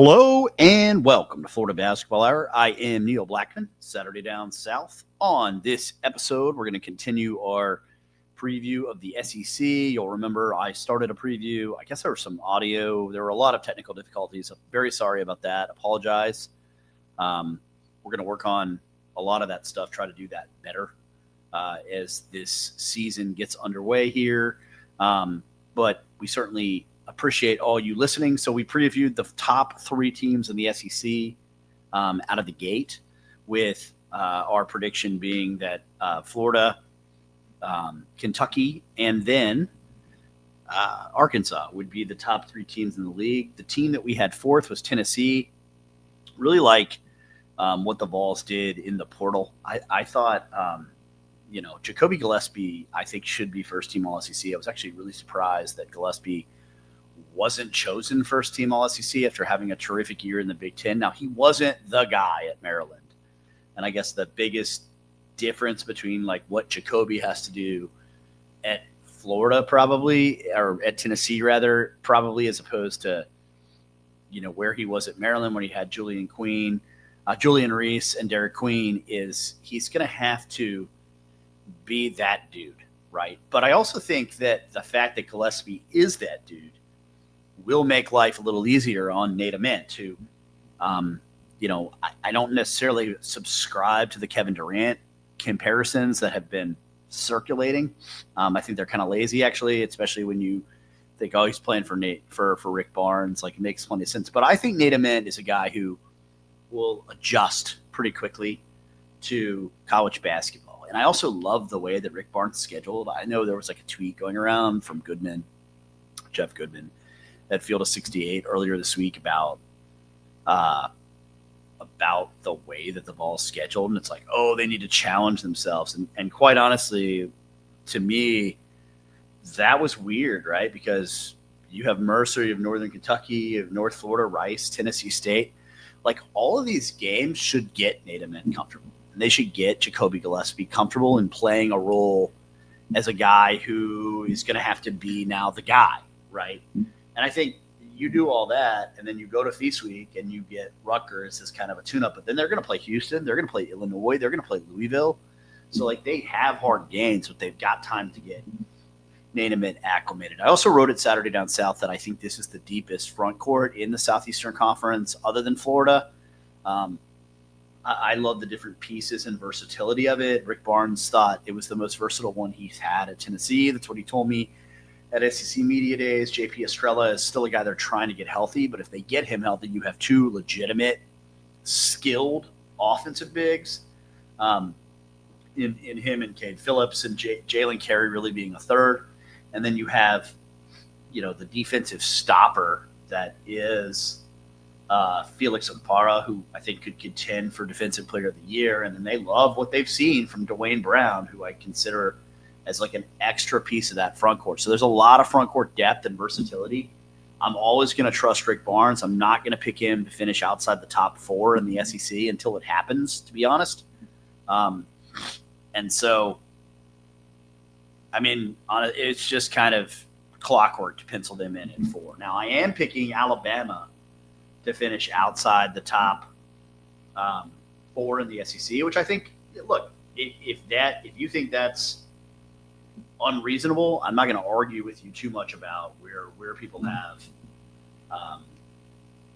Hello and welcome to Florida Basketball Hour. I am Neil Blackman, Saturday Down South. On this episode, we're going to continue our preview of the SEC. You'll remember I started a preview. I guess there was some audio. There were a lot of technical difficulties. I'm very sorry about that. Apologize. We're going to work on a lot of that stuff, try to do that better as this season gets underway here. But we certainly appreciate all you listening. So we previewed the top three teams in the SEC out of the gate, with our prediction being that Florida, Kentucky, and then Arkansas would be the top three teams in the league. The team that we had fourth was Tennessee. Really like what the Vols did in the portal. I thought, Jacoby Gillespie, I think, should be first team All SEC. I was actually really surprised that Gillespie wasn't chosen first team All SEC after having a terrific year in the Big Ten. Now, he wasn't the guy at Maryland. And I guess the biggest difference between like what Jacoby has to do at Florida probably, or at Tennessee rather, probably, as opposed to, where he was at Maryland when he had Julian Reese and Derek Queen, is he's going to have to be that dude, right? But I also think that the fact that Gillespie is that dude will make life a little easier on Nate Ament, who, I don't necessarily subscribe to the Kevin Durant comparisons that have been circulating. I think they're kind of lazy, actually, especially when you think, oh, he's playing for Rick Barnes. Like, it makes plenty of sense. But I think Nate Ament is a guy who will adjust pretty quickly to college basketball. And I also love the way that Rick Barnes is scheduled. I know there was like a tweet going around from Jeff Goodman, at Field of 68 earlier this week about the way that the Vols scheduled. And it's like, oh, they need to challenge themselves. And quite honestly, to me, that was weird, right? Because you have Mercer, you have Northern Kentucky, you have North Florida, Rice, Tennessee State. Like, all of these games should get Nate Ament comfortable. And they should get Jacoby Gillespie comfortable in playing a role as a guy who is going to have to be now the guy, right? And I think you do all that, and then you go to Feast Week and you get Rutgers as kind of a tune-up. But then they're going to play Houston. They're going to play Illinois. They're going to play Louisville. So, like, they have hard games, but they've got time to get Nate Ament acclimated. I also wrote at Saturday Down South that I think this is the deepest front court in the Southeastern Conference other than Florida. I love the different pieces and versatility of it. Rick Barnes thought it was the most versatile one he's had at Tennessee. That's what he told me at SEC Media Days. JP Estrella is still a guy they're trying to get healthy, but if they get him healthy, you have two legitimate, skilled offensive bigs in him and Cade Phillips, and Jalen Carey really being a third. And then you have, the defensive stopper that is Felix Okpara, who I think could contend for Defensive Player of the Year. And then they love what they've seen from Dwayne Brown, who I consider as like an extra piece of that front court. So there's a lot of front court depth and versatility. I'm always going to trust Rick Barnes. I'm not going to pick him to finish outside the top four in the SEC until it happens, to be honest. And so, it's just kind of clockwork to pencil them in at 4. Now, I am picking Alabama to finish outside the top 4 in the SEC, which I think, look, if you think that's unreasonable, I'm not going to argue with you too much about where people have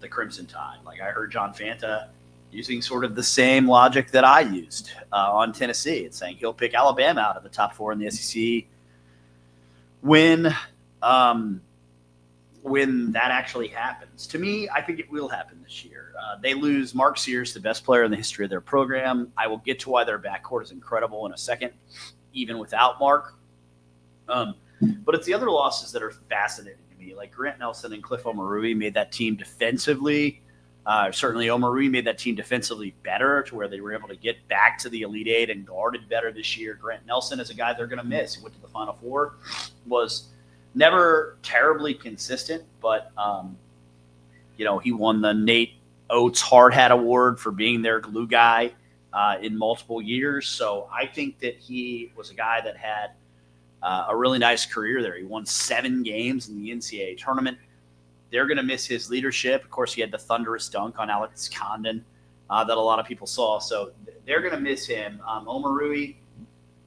the Crimson Tide. Like, I heard John Fanta using sort of the same logic that I used on Tennessee. It's saying he'll pick Alabama out of the top 4 in the SEC when that actually happens. To me, I think it will happen this year. They lose Mark Sears, the best player in the history of their program. I will get to why their backcourt is incredible in a second, even without Mark. But it's the other losses that are fascinating to me. Like, Grant Nelson and Cliff Omoruyi made that team defensively. Certainly Omoruyi made that team defensively better, to where they were able to get back to the Elite Eight and guarded better this year. Grant Nelson is a guy they're going to miss. He went to the Final Four, was never terribly consistent, but he won the Nate Oates Hard Hat Award for being their glue guy in multiple years. So I think that he was a guy that had a really nice career there. He won 7 games in the NCAA tournament. they're going to miss his leadership. Of course, he had the thunderous dunk on Alex Condon that a lot of people saw. So they're going to miss him. Omoruyi,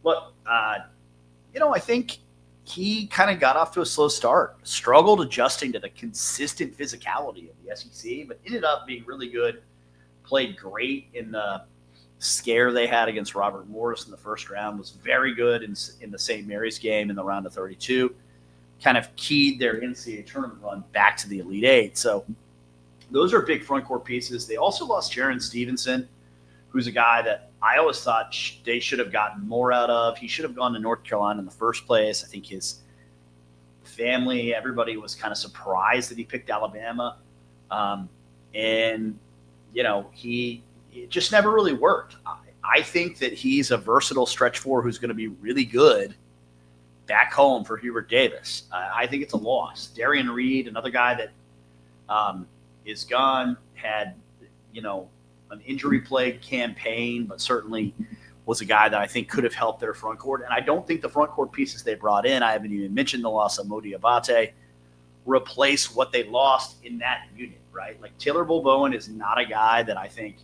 look, I think he kind of got off to a slow start, struggled adjusting to the consistent physicality of the SEC, but ended up being really good, played great in the scare they had against Robert Morris in the first round, was very good in the St. Mary's game in the round of 32, kind of keyed their NCAA tournament run back to the Elite Eight. So those are big front court pieces. They also lost Jaron Stevenson, who's a guy that I always thought they should have gotten more out of. He should have gone to North Carolina in the first place. I think his family, everybody was kind of surprised that he picked Alabama. It just never really worked. I think that he's a versatile stretch four who's going to be really good back home for Hubert Davis. I think it's a loss. Darian Reed, another guy that is gone, had, an injury-plagued campaign, but certainly was a guy that I think could have helped their front court. And I don't think the front court pieces they brought in, I haven't even mentioned the loss of Modi Abate, replace what they lost in that unit, right? Like Taylor Bull-Bowen is not a guy that I think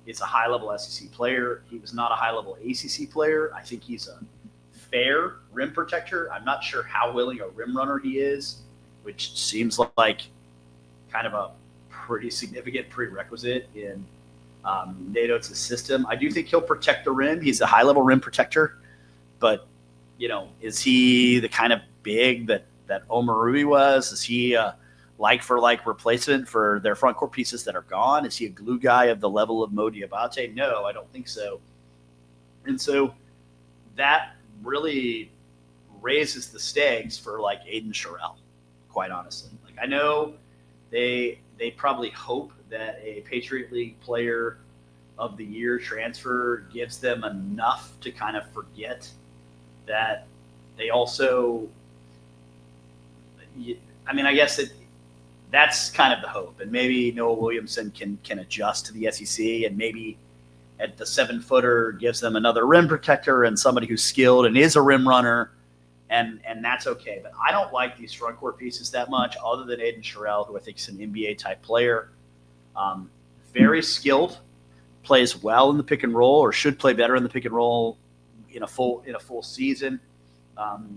is a high-level SEC player. He was not a high-level ACC player. I think he's a fair rim protector. I'm not sure how willing a rim runner he is, which seems like kind of a pretty significant prerequisite in Nate Oates' system. I do think he'll protect the rim. He's a high-level rim protector, but is he the kind of big that Omoruyi was? Is he a like-for-like replacement for their front court pieces that are gone? Is he a glue guy of the level of Modi Abate? No, I don't think so. And so that really raises the stakes for like Aiden Sherrill, quite honestly. Like I know they probably hope that a Patriot League player of the year transfer gives them enough to kind of forget that they also, I guess that's kind of the hope. And maybe Noah Williamson can adjust to the SEC, and maybe at the 7-footer gives them another rim protector and somebody who's skilled and is a rim runner, and that's okay. But I don't like these front court pieces that much, other than Aiden Sherrill, who I think is an NBA-type player. Very skilled, plays well in the pick and roll, or should play better in the pick and roll in a full season.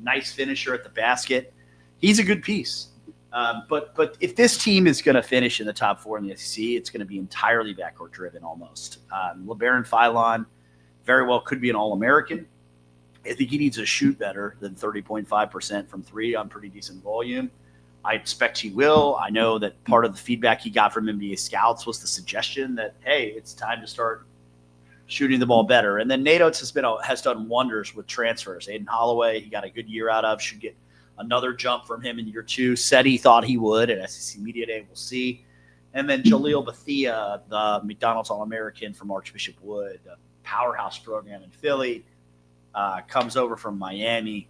Nice finisher at the basket. He's a good piece. But if this team is going to finish in the top 4 in the SEC, it's going to be entirely backcourt driven almost. LeBaron Philon very well could be an All-American. I think he needs to shoot better than 30.5% from 3 on pretty decent volume. I expect he will. I know that part of the feedback he got from NBA scouts was the suggestion that, hey, it's time to start shooting the ball better. And then Nate Oates has done wonders with transfers. Aiden Holloway, he got a good year out of, should get another jump from him in year 2. Said he thought he would at SEC Media Day. We'll see. And then Jaleel Bethia, the McDonald's All-American from Archbishop Wood, a powerhouse program in Philly, comes over from Miami.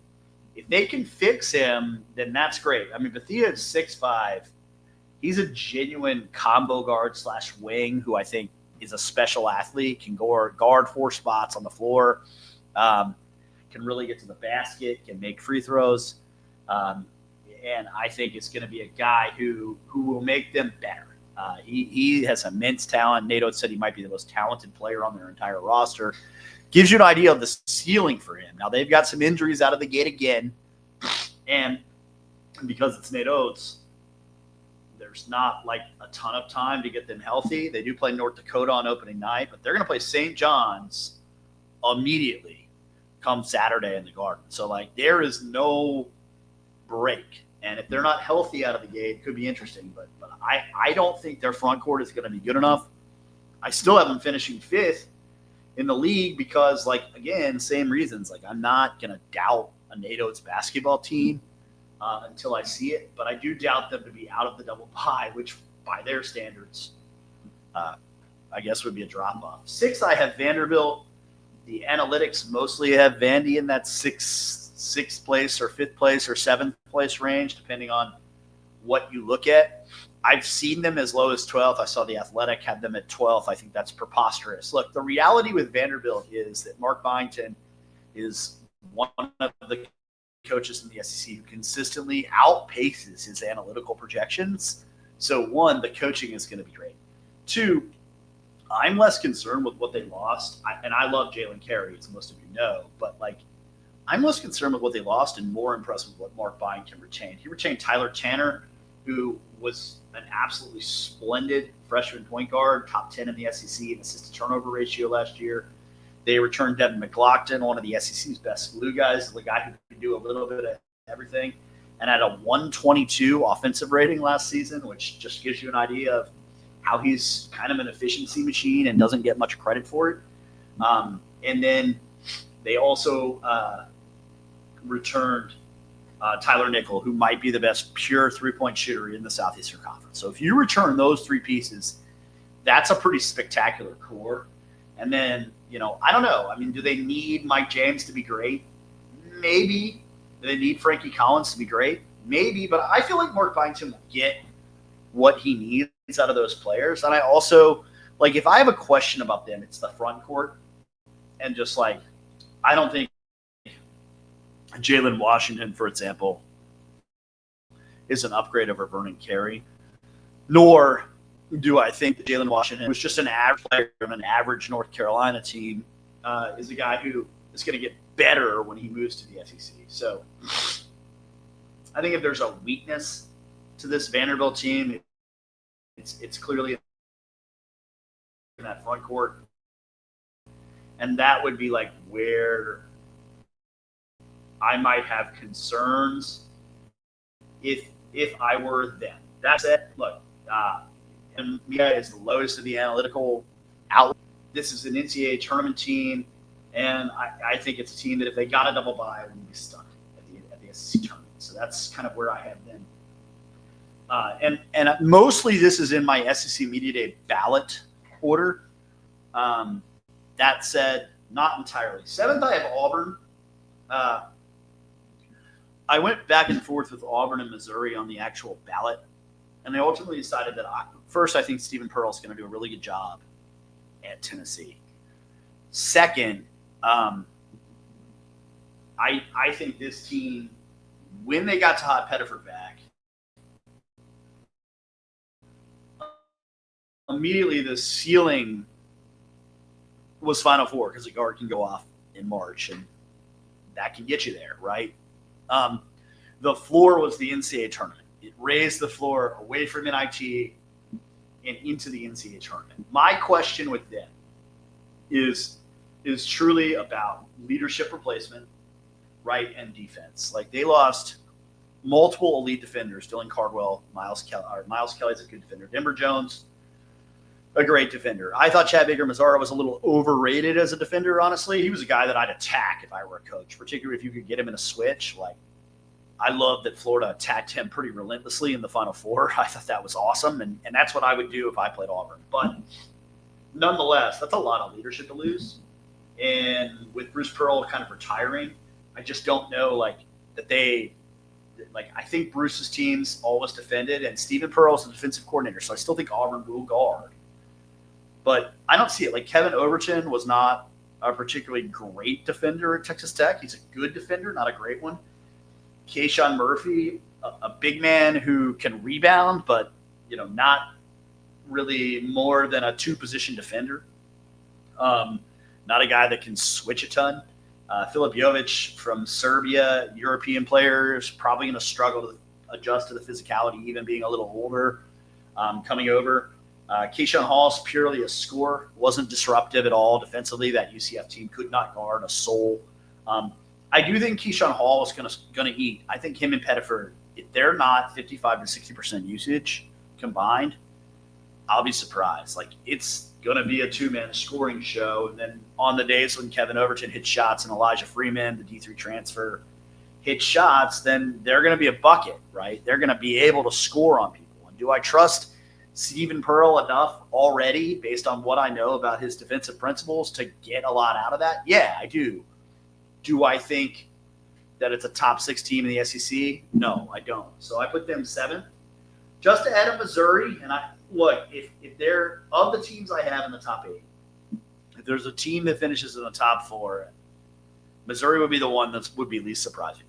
If they can fix him, then that's great. I mean, Bethia is 6'5". He's a genuine combo guard / wing who I think is a special athlete, can guard 4 spots on the floor, can really get to the basket, can make free throws. And I think it's going to be a guy who will make them better. He has immense talent. Nate Oates said he might be the most talented player on their entire roster. Gives you an idea of the ceiling for him. Now, they've got some injuries out of the gate again, and because it's Nate Oates, there's not like a ton of time to get them healthy. They do play North Dakota on opening night, but they're going to play St. John's immediately come Saturday in the Garden. So, like, there is no break. And if they're not healthy out of the gate, it could be interesting. But I don't think their front court is going to be good enough. I still have them finishing 5th in the league because, like, again, same reasons. Like, I'm not going to doubt a Nate Oates basketball team until I see it. But I do doubt them to be out of the double bye, which by their standards, I guess would be a drop-off. 6, I have Vanderbilt. The analytics mostly have Vandy in that sixth place or 5th place or 7th place range, depending on what you look at. I've seen them as low as 12th. I saw The Athletic had them at 12th. I think that's preposterous. Look, the reality with Vanderbilt is that Mark Byington is one of the coaches in the SEC who consistently outpaces his analytical projections. So one, the coaching is going to be great. Two, I'm less concerned with what they lost, and I love Jalen Carey, as most of you know, but like I'm less concerned with what they lost and more impressed with what Mark Fein can retain. He retained Tyler Tanner, who was an absolutely splendid freshman point guard, top 10 in the SEC in assist to turnover ratio last year. They returned Devin McLaughlin, one of the SEC's best glue guys, the guy who could do a little bit of everything, and had a 122 offensive rating last season, which just gives you an idea of how he's kind of an efficiency machine and doesn't get much credit for it. And then they also returned Tyler Nickel, who might be the best pure three-point shooter in the Southeastern Conference. So if you return those three pieces, that's a pretty spectacular core. And then, I don't know. I mean, do they need Mike James to be great? Maybe. Do they need Frankie Collins to be great? Maybe. But I feel like Mark Byington will get what he needs out of those players. And I also, if I have a question about them, it's the front court. And just I don't think Jalen Washington, for example, is an upgrade over Vernon Carey. Nor do I think that Jalen Washington was just an average player on an average North Carolina team, is a guy who is going to get better when he moves to the SEC. So I think if there's a weakness to this Vanderbilt team, it's clearly in that front court. And that would be where I might have concerns if I were them. That said, look, and Mia is the lowest of the analytical outlet. This is an NCAA tournament team, and I think it's a team that if they got a double bye, would be stuck at the SEC tournament. So that's kind of where I have them. And mostly this is in my SEC Media Day ballot order. That said, not entirely. Seventh, I have Auburn. I went back and forth with Auburn and Missouri on the actual ballot, and I ultimately decided that first, I think Stephen Pearl is going to do a really good job at Tennessee. Second, I think this team, when they got Todd Pettiford back, immediately the ceiling was Final Four because the guard can go off in March, and that can get you there, right? The floor was the NCAA tournament. It raised the floor away from NIT and into the NCAA tournament. My question with them is truly about leadership replacement, right, and defense. They lost multiple elite defenders: Dylan Cardwell, Miles Kelly's a good defender, Denver Jones, a great defender. I thought Chad Baker-Mazara was a little overrated as a defender, honestly. He was a guy that I'd attack if I were a coach, particularly if you could get him in a switch. I love that Florida attacked him pretty relentlessly in the Final Four. I thought that was awesome, and that's what I would do if I played Auburn. But nonetheless, that's a lot of leadership to lose. And with Bruce Pearl kind of retiring, I just don't know, that they – I think Bruce's team's always defended, and Stephen Pearl is the defensive coordinator, so I still think Auburn will guard. But I don't see it. Kevin Overton was not a particularly great defender at Texas Tech. He's a good defender, not a great one. Keyshawn Murphy, a big man who can rebound, but not really more than a two-position defender. Not a guy that can switch a ton. Filip Jovic from Serbia, European player, is probably going to struggle to adjust to the physicality, even being a little older, coming over. Keyshawn Hall is purely a scorer, wasn't disruptive at all defensively. That UCF team could not guard a soul. I do think Keyshawn Hall is going to eat. I think him and Pettiford, if they're not 55 to 60% usage combined, I'll be surprised. It's going to be a two-man scoring show. And then on the days when Kevin Overton hits shots and Elijah Freeman, the D3 transfer, hits shots, then they're going to be a bucket, right? They're going to be able to score on people. And do I trust Stephen Pearl enough already, based on what I know about his defensive principles, to get a lot out of that? Yeah, I do. Do I think that it's a top 6 team in the SEC? No, I don't. So I put them 7th. Just ahead of Missouri, and if they're of the teams I have in the top 8, if there's a team that finishes in the top 4, Missouri would be the one that would be least surprising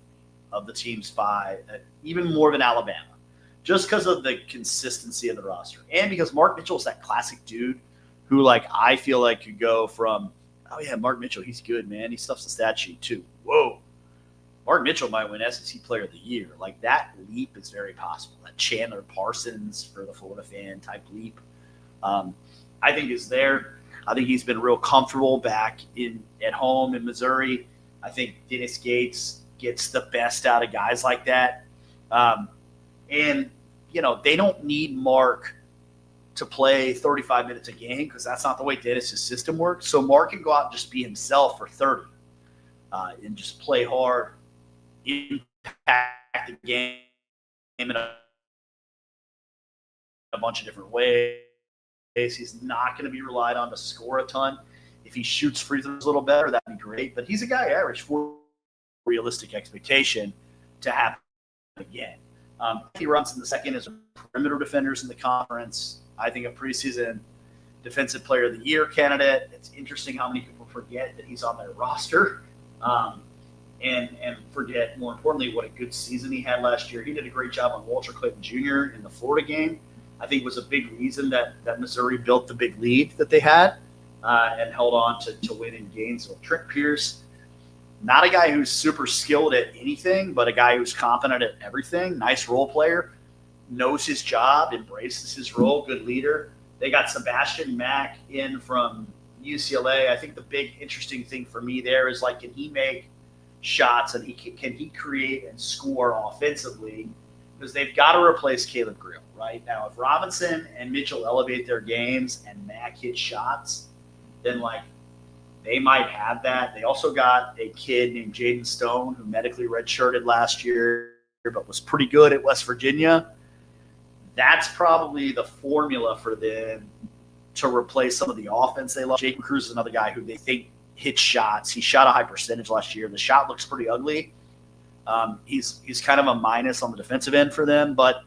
of the team's 5, even more than Alabama. just because of the consistency of the roster, and because Mark Mitchell is that classic dude who, like, I feel like could go from, oh yeah, Mark Mitchell, he's good, man. He stuffs the stat sheet too. Whoa, Mark Mitchell might win SEC Player of the Year. Like, that leap is very possible. That Chandler Parsons for the Florida fan type leap, I think is there. I think he's been real comfortable back at home in Missouri. I think Dennis Gates gets the best out of guys like that. And, they don't need Mark to play 35 minutes a game because that's not the way Dennis's system works. So Mark can go out and just be himself for 30 and just play hard, impact the game in a bunch of different ways. He's not going to be relied on to score a ton. If he shoots free throws a little better, that'd be great. But he's a guy average for realistic expectation to happen again. He runs in the second as a perimeter defenders in the conference. I think a preseason defensive player of the year candidate. It's interesting how many people forget that he's on their roster, and forget, more importantly, what a good season he had last year. He did a great job on Walter Clayton Jr. in the Florida game. I think was a big reason that Missouri built the big lead that they had and held on to win in Gainesville. Trent Pierce, not a guy who's super skilled at anything, but a guy who's competent at everything. Nice role player, knows his job, embraces his role, good leader. They got Sebastian Mack in from UCLA. I think the big interesting thing for me there is, like, can he make shots and can he create and score offensively? Because they've got to replace Caleb Grill right now. If Robinson and Mitchell elevate their games and Mack hit shots, then, like, they might have that. They also got a kid named Jaden Stone who medically redshirted last year but was pretty good at West Virginia. That's probably the formula for them to replace some of the offense they love. Jacob Cruz is another guy who they think hits shots. He shot a high percentage last year. The shot looks pretty ugly. He's kind of a minus on the defensive end for them. But,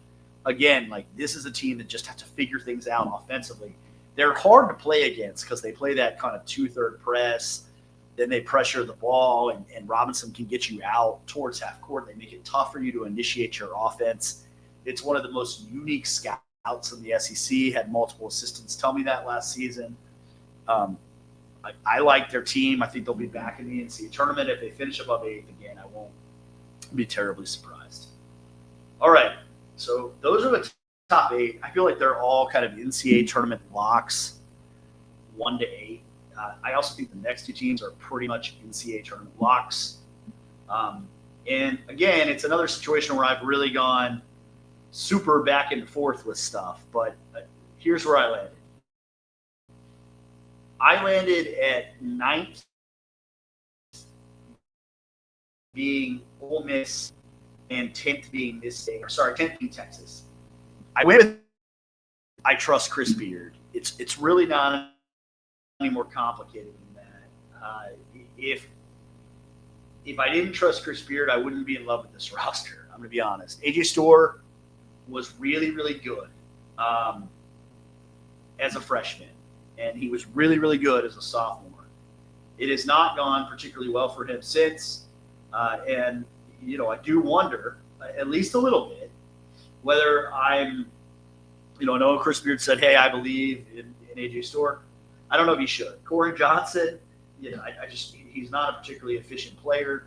again, like, this is a team that just has to figure things out offensively. They're hard to play against because they play that kind of 2/3 press. Then they pressure the ball, and Robinson can get you out towards half court. They make it tough for you to initiate your offense. It's one of the most unique scouts in the SEC. Had multiple assistants tell me that last season. I like their team. I think they'll be back in the NCAA tournament. If they finish above 8th again, I won't be terribly surprised. All right, so those are the top 8. I feel like they're all kind of NCAA tournament locks, 1 to 8. I also think the next 2 teams are pretty much NCAA tournament locks. And, again, it's another situation where I've really gone super back and forth with stuff. But here's where I landed. I landed at 9th, being Ole Miss, and 10th being Mississippi. Sorry, 10th being Texas. I went with I trust Chris Beard. It's really not any more complicated than that. If I didn't trust Chris Beard, I wouldn't be in love with this roster. I'm going to be honest. AJ Storr was really, really good as a freshman, and he was really, really good as a sophomore. It has not gone particularly well for him since, and I do wonder, at least a little bit, whether I'm, I know Chris Beard said, hey, I believe in AJ Storr. I don't know if he should. Corey Johnson, he's not a particularly efficient player,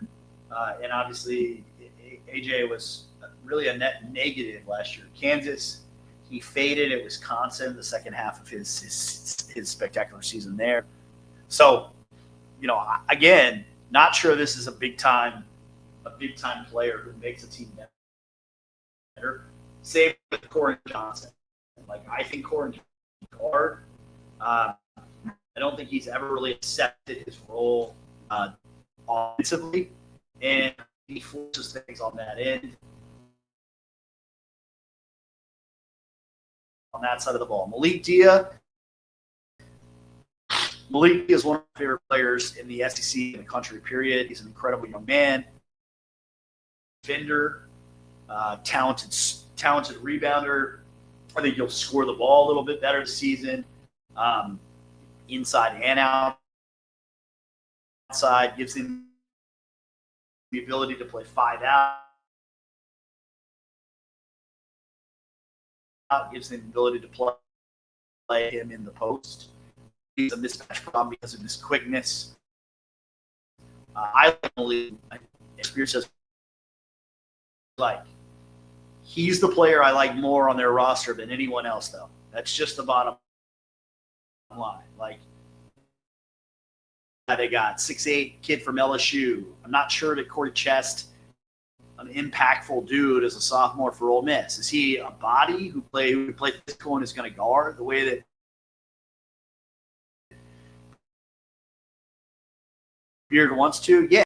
and obviously AJ was really a net negative last year. Kansas, he faded at Wisconsin the second half of his spectacular season there. So, again, not sure this is a big time player who makes a team better. Same with Corey Johnson. Like, I think Corey can guard. I don't think he's ever really accepted his role offensively, and he forces things on that end. On that side of the ball, Malik Dia is one of my favorite players in the SEC in the country, period. He's an incredible young man, defender, talented rebounder. I think he'll score the ball a little bit better this season, inside and outside. Gives him the ability to play 5 out. gives them the ability to play him in the post. He's a mismatch problem because of his quickness. I believe Spears says like he's the player I like more on their roster than anyone else, though. That's just the bottom line. Like they got 6'8" kid from LSU. I'm not sure that Corey Chest, an impactful dude as a sophomore for Ole Miss. Is he a body who play physical and is going to guard the way that Beard wants to? Yeah.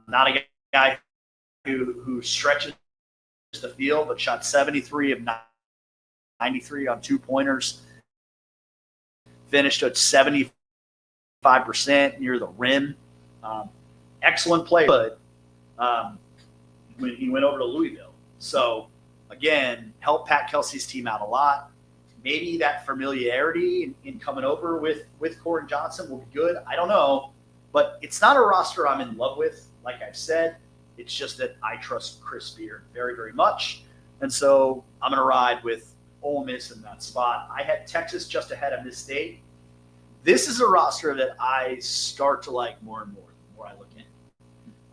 Not a guy who stretches the field, but shot 73 of 93 on 2-pointers. Finished at 75% near the rim. Excellent play, but when he went over to Louisville. So, again, helped Pat Kelsey's team out a lot. Maybe that familiarity in coming over with Koren Johnson will be good. I don't know. But it's not a roster I'm in love with, like I've said. It's just that I trust Chris Beard very, very much. And so I'm going to ride with Ole Miss in that spot. I had Texas just ahead of Miss State. This is a roster that I start to like more and more the more I look in.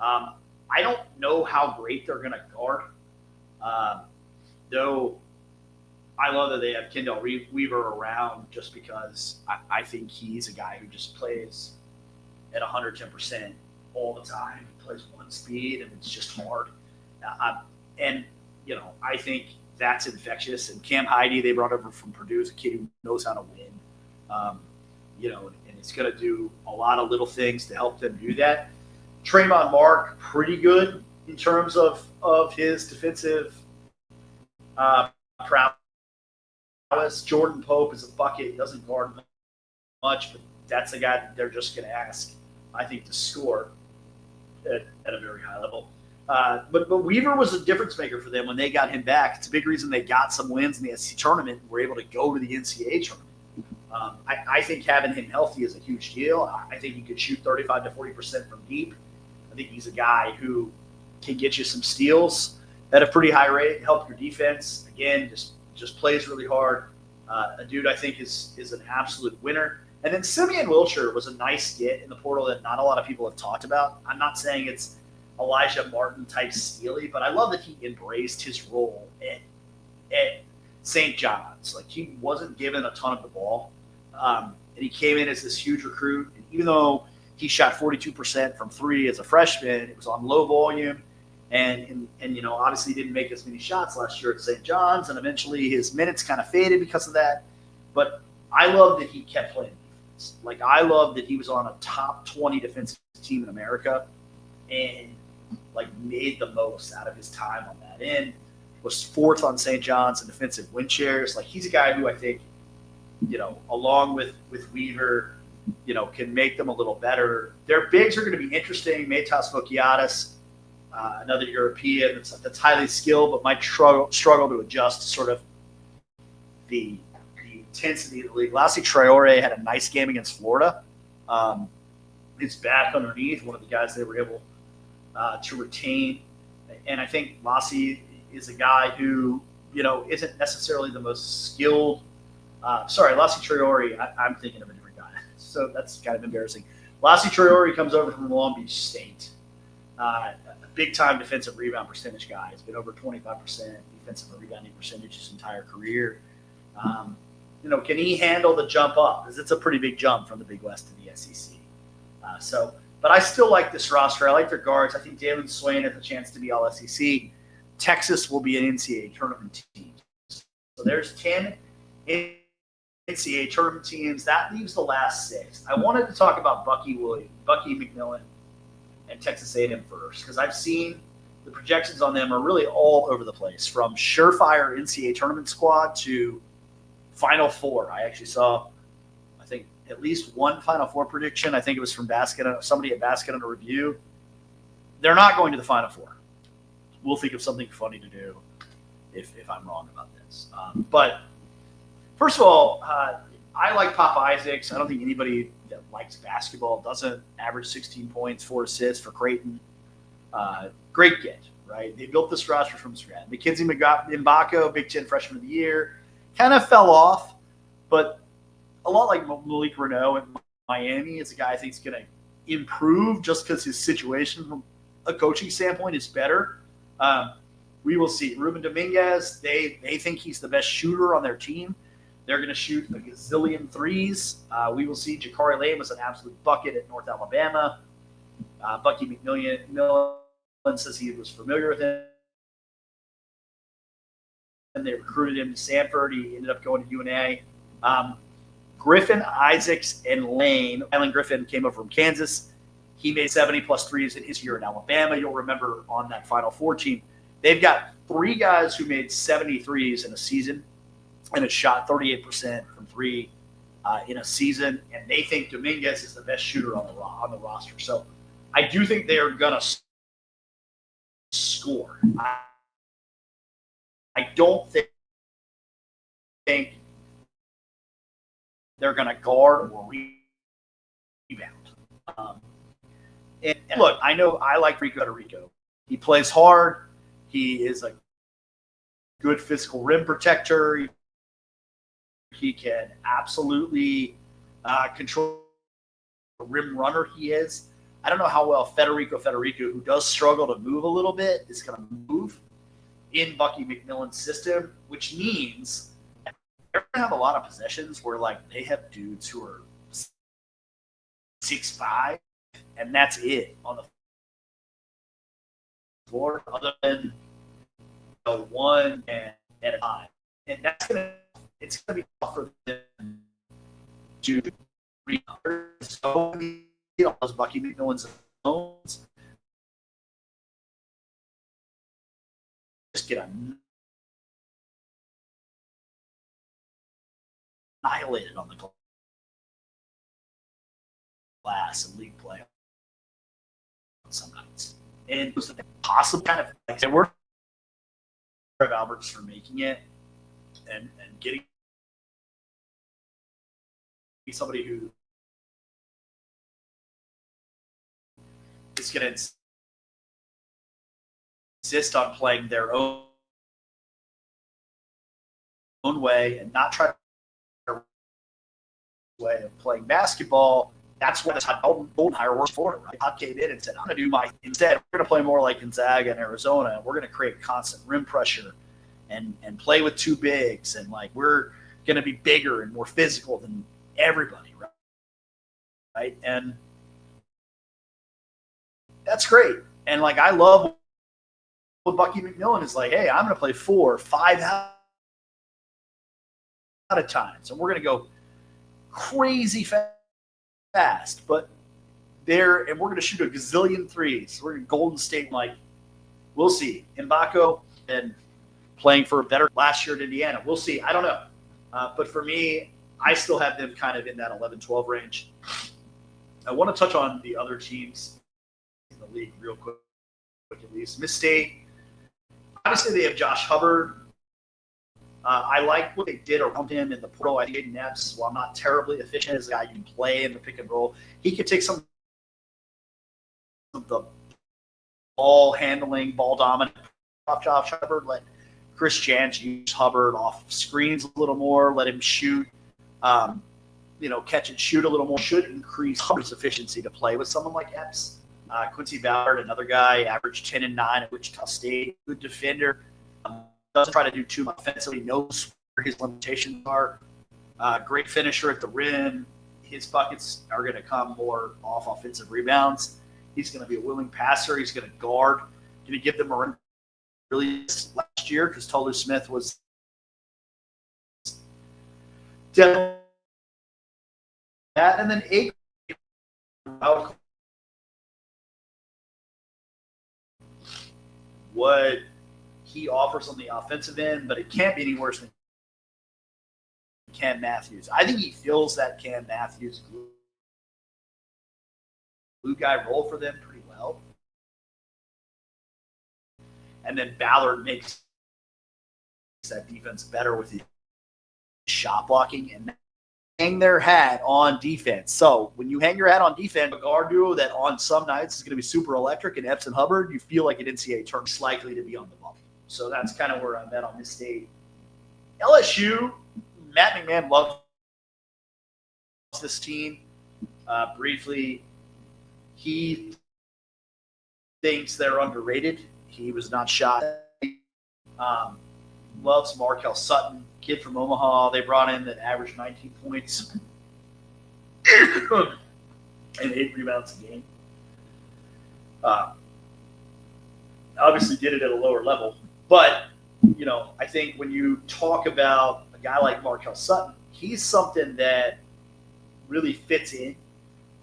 I don't know how great they're going to guard, though I love that they have Kendall Weaver around just because I think he's a guy who just plays at 110% all the time. He plays one speed, and it's just hard. And, you know, I think that's infectious. And Cam Heide, they brought over from Purdue, is a kid who knows how to win. You know, and it's going to do a lot of little things to help them do that. Trayvon Mark, pretty good in terms of his defensive prowess. Jordan Pope is a bucket. He doesn't guard much, but that's a guy that they're just going to ask, I think, to score at a very high level. But Weaver was a difference maker for them when they got him back. It's a big reason they got some wins in the SEC tournament and were able to go to the NCAA tournament. I think having him healthy is a huge deal. I think he could shoot 35 to 40% from deep. I think he's a guy who can get you some steals at a pretty high rate, help your defense. Again, just plays really hard. A dude I think is an absolute winner. And then Simeon Wilcher was a nice get in the portal that not a lot of people have talked about. I'm not saying it's Elijah Martin type steely, but I love that he embraced his role at St. John's. Like, he wasn't given a ton of the ball. And he came in as this huge recruit. And even though he shot 42% from three as a freshman, it was on low volume. And you know, obviously didn't make as many shots last year at St. John's. And eventually his minutes kind of faded because of that. But I love that he kept playing defense. Like, I love that he was on a top 20 defensive team in America and, like, made the most out of his time on that end. Was fourth on St. John's in defensive win shares. Like, he's a guy who I think, you know, along with Weaver, you know, can make them a little better. Their bigs are going to be interesting. Matas Vokiatis, another European that's highly skilled but might struggle to adjust to sort of the intensity of the league. Lassi Traore had a nice game against Florida. He's back underneath, one of the guys they were able to retain. And I think Lassi is a guy who, you know, isn't necessarily the most skilled. Lassi Traore, I'm thinking of a different guy. So that's kind of embarrassing. Lassi Traore comes over from Long Beach State. A big-time defensive rebound percentage guy. He's been over 25% defensive rebounding percentage his entire career. You know, can he handle the jump up? Because it's a pretty big jump from the Big West to the SEC. But I still like this roster. I like their guards. I think Dalen Swain has a chance to be all SEC. Texas will be an NCAA tournament team. So there's 10 NCAA tournament teams. That leaves the last 6. I wanted to talk about Bucky McMillan, and Texas A&M first, because I've seen the projections on them are really all over the place, from surefire NCAA tournament squad to Final Four. I actually saw, I think, at least one Final Four prediction. I think it was from somebody at Basket Under Review. They're not going to the Final Four. We'll think of something funny to do if I'm wrong about this. But first of all, I like Pop Isaacs. I don't think anybody that likes basketball doesn't average 16 points, 4 assists for Creighton. Great get, right? They built this roster from scratch. Mackenzie Mbako, Big Ten Freshman of the Year, kind of fell off, but a lot like Malik Reneau in Miami is a guy I think is going to improve just because his situation from a coaching standpoint is better. We will see. Ruben Dominguez, they think he's the best shooter on their team. They're going to shoot a gazillion threes. We will see. Jakari Lane was an absolute bucket at North Alabama. Bucky McMillan says he was familiar with him. And they recruited him to Stanford. He ended up going to UNA. Griffin, Isaacs, and Lane. Alan Griffin came over from Kansas. He made 70-plus threes in his year in Alabama. You'll remember on that Final Four team. They've got 3 guys who made 73s in a season and have shot 38% from 3 in a season. And they think Dominguez is the best shooter on the roster. So I do think they are going to score. I don't think they're going to guard or rebound. And look, I know I like Rico Rico. He plays hard. He is a good physical rim protector. He can absolutely control the rim runner he is. I don't know how well Federico, who does struggle to move a little bit, is going to move in Bucky McMillan's system, which means they're going to have a lot of possessions where like they have dudes who are 6'5", and that's it on the floor, other than one and at a time. And that's it's going to be tough for them to recover so many those Bucky McMillan's zones. Just get annihilated on the glass and league play some nights. And it was the possible kind of like they were of Alberts for making it and getting somebody who is going to insist on playing their own way and not try to way of playing basketball. That's what Todd Goldenhire worked for. Right? Todd came in and said, "I'm going to do my instead. We're going to play more like Gonzaga and Arizona. And we're going to create constant rim pressure and play with 2 bigs. And like we're going to be bigger and more physical than everybody, right? And that's great. And like I love what Bucky McMillan is like. Hey, I'm going to play 4 or 5 out of times, and we're going to go crazy fast. But we're going to shoot a gazillion threes. We're in Golden State. Like we'll see. Mbako and playing for a better last year at Indiana. We'll see. I don't know. But for me, I still have them kind of in that 11-12 range. I want to touch on the other teams in the league real quick at least. Miss State, obviously they have Josh Hubbard. I like what they did around him in the portal. I think Aiden Epps, while not terribly efficient as a guy you can play in the pick and roll, he could take some of the ball handling, ball dominant off Josh Hubbard, let Chris Jans use Hubbard off screens a little more, let him shoot, catch and shoot a little more, should increase Hubbard's efficiency to play with someone like Epps. Quincy Ballard, another guy, averaged 10 and 9 at Wichita State, good defender. Doesn't try to do too much offensively, knows where his limitations are. Great finisher at the rim. His buckets are going to come more off offensive rebounds. He's going to be a willing passer. He's going to guard. Going to give them a really last year because Tolu Smith was definitely that. And then 8 what he offers on the offensive end, but it can't be any worse than Cam Matthews. I think he feels that Cam Matthews glue guy role for them pretty well. And then Ballard makes that defense better with his shot blocking and hang their hat on defense. So when you hang your hat on defense, a guard duo that on some nights is going to be super electric, and Epps and Hubbard, you feel like an NCAA tournament is likely to be on the bubble. So that's kind of where I'm at on this state. LSU, Matt McMahon loves this team. Briefly, he thinks they're underrated. He was not shot. Loves Markel Sutton, kid from Omaha. They brought in that averaged 19 points and 8 rebounds a game. Obviously did it at a lower level. But, I think when you talk about a guy like Markel Sutton, he's something that really fits in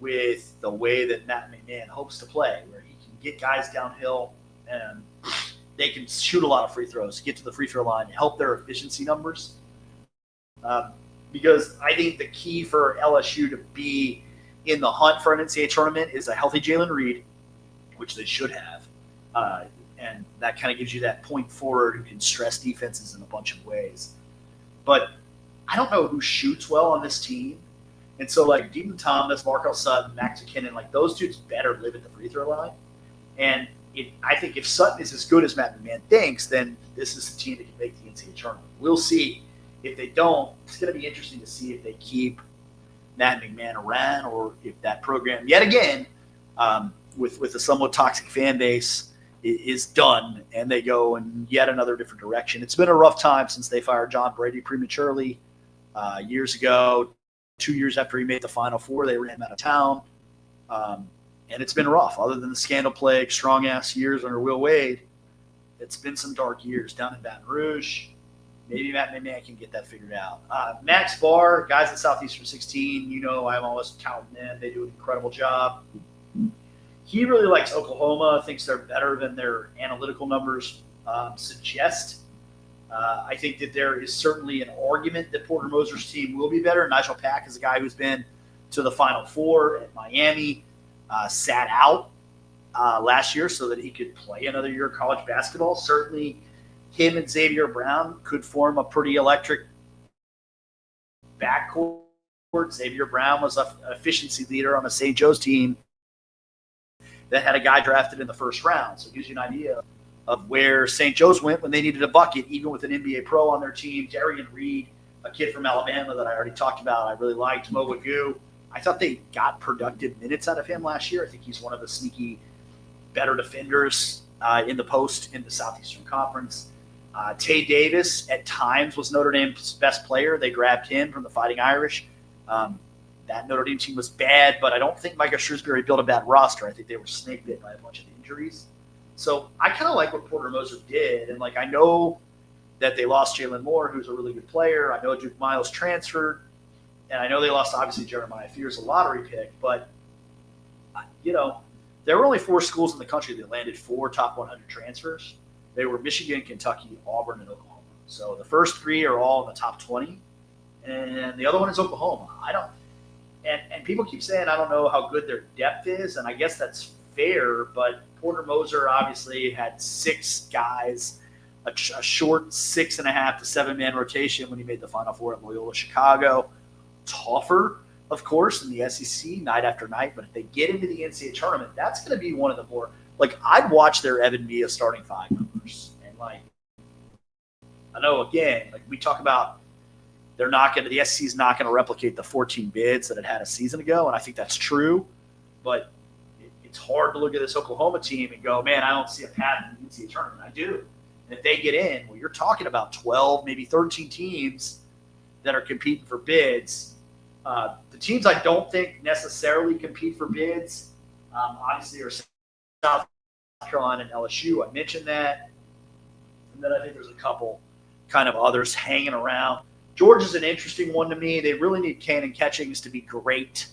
with the way that Matt McMahon hopes to play, where he can get guys downhill and they can shoot a lot of free throws, get to the free throw line, help their efficiency numbers. Because I think the key for LSU to be in the hunt for an NCAA tournament is a healthy Jalen Reed, which they should have. And that kind of gives you that point forward who can stress defenses in a bunch of ways. But I don't know who shoots well on this team. And so, like, Dean Thomas, Markel Sutton, Max McKinnon, like, those dudes better live at the free throw line. And I think if Sutton is as good as Matt McMahon thinks, then this is the team that can make the NCAA tournament. We'll see. If they don't, it's going to be interesting to see if they keep Matt McMahon around or if that program, yet again, with a somewhat toxic fan base, is done and they go in yet another different direction. It's been a rough time since they fired John Brady prematurely years ago. 2 years after he made the Final Four, they ran him out of town. And it's been rough. Other than the scandal plague, strong-ass years under Will Wade, it's been some dark years down in Baton Rouge. Maybe Matt McMahon can get that figured out. Max Barr, guys at Southeastern 16, I'm always touting them. They do an incredible job. He really likes Oklahoma, thinks they're better than their analytical numbers suggest. I think that there is certainly an argument that Porter Moser's team will be better. Nigel Pack is a guy who's been to the Final Four at Miami, sat out last year so that he could play another year of college basketball. Certainly him and Xavier Brown could form a pretty electric backcourt. Xavier Brown was an efficiency leader on the St. Joe's team that had a guy drafted in the first round. So it gives you an idea of where St. Joe's went when they needed a bucket, even with an NBA pro on their team. Darian Reed, a kid from Alabama that I already talked about, I really liked. Mo Wagoo. I thought they got productive minutes out of him last year. I think he's one of the sneaky better defenders in the post in the Southeastern Conference. Tay Davis at times was Notre Dame's best player. They grabbed him from the Fighting Irish. That Notre Dame team was bad, but I don't think Micah Shrewsbury built a bad roster. I think they were snake bit by a bunch of injuries. So I kind of like what Porter Moser did. And, I know that they lost Jalen Moore, who's a really good player. I know Duke Miles transferred. And I know they lost, obviously, Jeremiah Fears, a lottery pick. But, there were only 4 schools in the country that landed 4 top 100 transfers. They were Michigan, Kentucky, Auburn, and Oklahoma. So the first 3 are all in the top 20. And the other one is Oklahoma. And people keep saying, I don't know how good their depth is. And I guess that's fair. But Porter Moser obviously had 6 guys, a short 6.5 to 7-man rotation when he made the Final Four at Loyola Chicago. Tougher, of course, in the SEC night after night. But if they get into the NCAA tournament, that's going to be one of the more I'd watch their Evan Mia starting 5 numbers. And I know again, we talk about the SEC is not going to replicate the 14 bids that it had a season ago. And I think that's true, but it's hard to look at this Oklahoma team and go, man, I don't see a path in the NCAA tournament. I do. And if they get in, you're talking about 12, maybe 13 teams that are competing for bids. The teams I don't think necessarily compete for bids, obviously, are South Carolina and LSU. I mentioned that. And then I think there's a couple kind of others hanging around. Georgia's an interesting one to me. They really need Cannon Catchings to be great.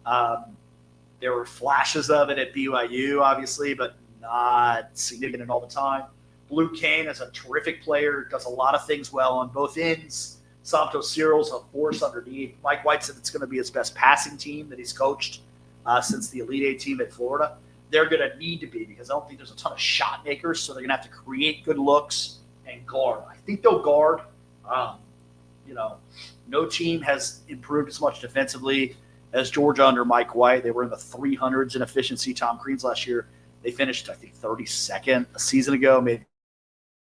There were flashes of it at BYU, obviously, but not significant all the time. Blue Kane is a terrific player, does a lot of things well on both ends. Santos Cyril's a force underneath. Mike White said it's going to be his best passing team that he's coached since the Elite Eight team at Florida. They're going to need to be because I don't think there's a ton of shot makers, so they're going to have to create good looks and and guard. I think they'll guard. You know, no team has improved as much defensively as Georgia under Mike White. They were in the 300s in efficiency. Tom Crean's last year, they finished, I think, 32nd a season ago, made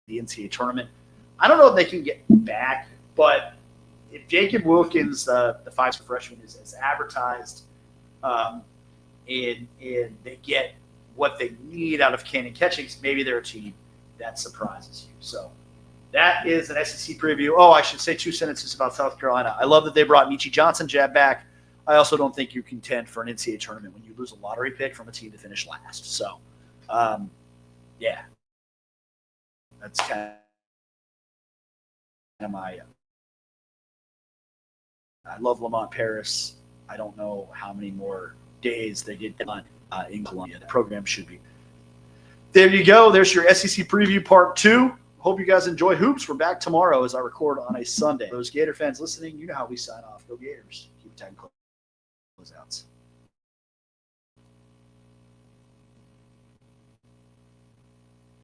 the NCAA tournament. I don't know if they can get back, but if Jacob Wilkins, the five-star freshman, is advertised, and they get what they need out of Cannon Catchings, maybe they're a team that surprises you. So that is an SEC preview. Oh, I should say 2 sentences about South Carolina. I love that they brought Michi Johnson jab back. I also don't think you contend for an NCAA tournament when you lose a lottery pick from a team to finish last. So, yeah, that's kind of my. I love Lamont Paris. I don't know how many more days they get done in Columbia. The program should be. There you go. There's your SEC preview part 2. Hope you guys enjoy hoops. We're back tomorrow as I record on a Sunday. Those Gator fans listening, you know how we sign off. Go Gators. Keep it tight and close outs.